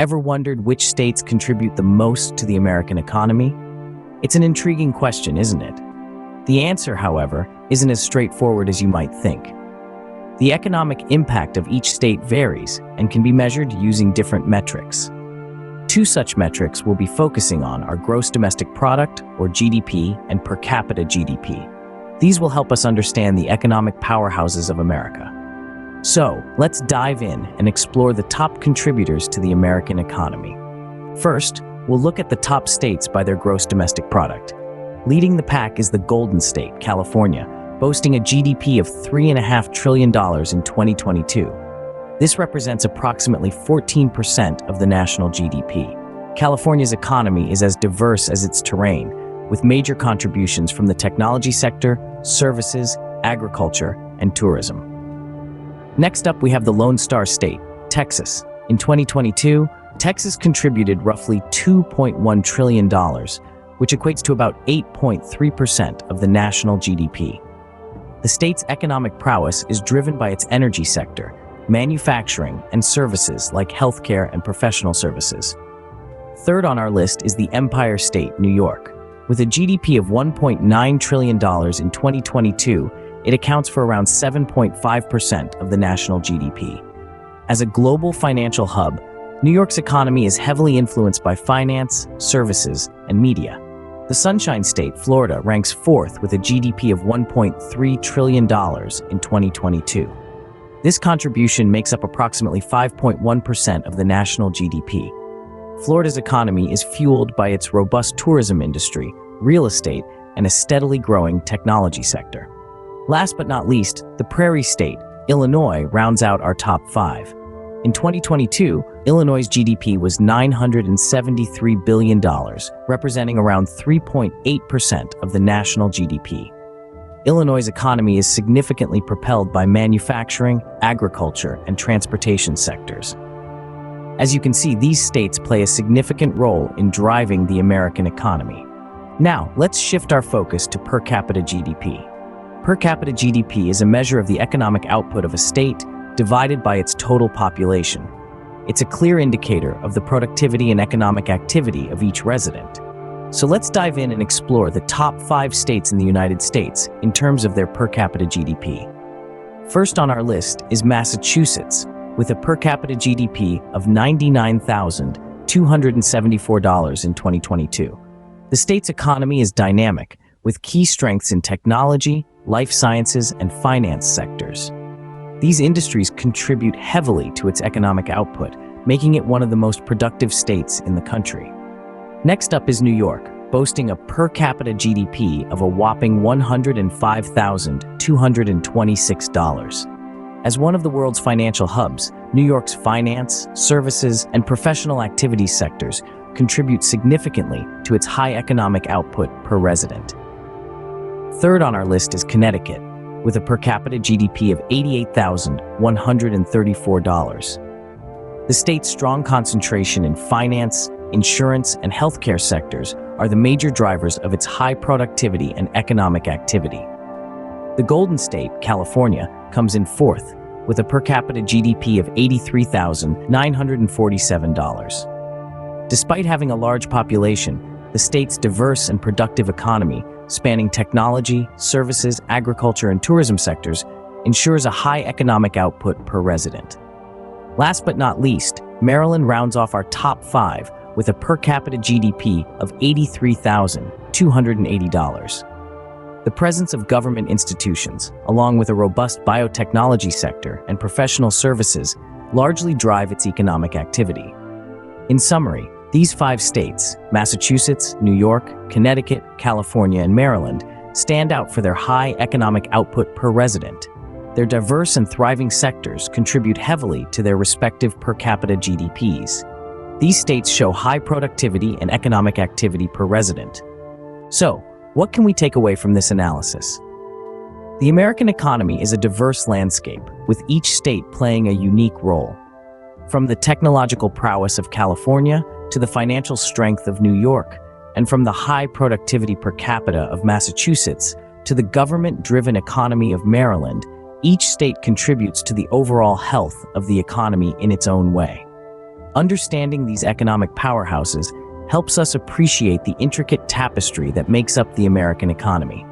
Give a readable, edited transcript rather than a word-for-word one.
Ever wondered which states contribute the most to the American economy? It's an intriguing question, isn't it? The answer, however, isn't as straightforward as you might think. The economic impact of each state varies and can be measured using different metrics. Two such metrics we'll be focusing on are gross domestic product, or GDP, and per capita GDP. These will help us understand the economic powerhouses of America. So, let's dive in and explore the top contributors to the American economy. First, we'll look at the top states by their gross domestic product. Leading the pack is the Golden State, California, boasting a GDP of $3.5 trillion in 2022. This represents approximately 14% of the national GDP. California's economy is as diverse as its terrain, with major contributions from the technology sector, services, agriculture, and tourism. Next up, we have the Lone Star State, Texas. In 2022, Texas contributed roughly $2.1 trillion, which equates to about 8.3% of the national GDP. The state's economic prowess is driven by its energy sector, manufacturing, and services like healthcare and professional services. Third on our list is the Empire State, New York. With a GDP of $1.9 trillion in 2022, it accounts for around 7.5% of the national GDP. As a global financial hub, New York's economy is heavily influenced by finance, services, and media. The Sunshine State, Florida, ranks fourth with a GDP of $1.3 trillion in 2022. This contribution makes up approximately 5.1% of the national GDP. Florida's economy is fueled by its robust tourism industry, real estate, and a steadily growing technology sector. Last but not least, the Prairie State, Illinois, rounds out our top five. In 2022, Illinois' GDP was $973 billion, representing around 3.8% of the national GDP. Illinois' economy is significantly propelled by manufacturing, agriculture, and transportation sectors. As you can see, these states play a significant role in driving the American economy. Now, let's shift our focus to per capita GDP. Per capita GDP is a measure of the economic output of a state divided by its total population. It's a clear indicator of the productivity and economic activity of each resident. So let's dive in and explore the top 5 states in the United States in terms of their per capita GDP. First on our list is Massachusetts, with a per capita GDP of $99,274 in 2022. The state's economy is dynamic, with key strengths in technology, life sciences, and finance sectors. These industries contribute heavily to its economic output, making it one of the most productive states in the country. Next up is New York, boasting a per capita GDP of a whopping $105,226. As one of the world's financial hubs, New York's finance, services, and professional activities sectors contribute significantly to its high economic output per resident. Third on our list is Connecticut, with a per capita GDP of $88,134. The state's strong concentration in finance, insurance, and healthcare sectors are the major drivers of its high productivity and economic activity. The Golden State, California, comes in fourth, with a per capita GDP of $83,947. Despite having a large population, the state's diverse and productive economy, spanning technology, services, agriculture, and tourism sectors, ensures a high economic output per resident. Last but not least, Maryland rounds off our top 5 with a per capita GDP of $83,280. The presence of government institutions, along with a robust biotechnology sector and professional services, largely drive its economic activity. In summary, these 5 states, Massachusetts, New York, Connecticut, California, and Maryland, stand out for their high economic output per resident. Their diverse and thriving sectors contribute heavily to their respective per capita GDPs. These states show high productivity and economic activity per resident. So, what can we take away from this analysis? The American economy is a diverse landscape, with each state playing a unique role. From the technological prowess of California to the financial strength of New York, and from the high productivity per capita of Massachusetts to the government-driven economy of Maryland, each state contributes to the overall health of the economy in its own way. Understanding these economic powerhouses helps us appreciate the intricate tapestry that makes up the American economy.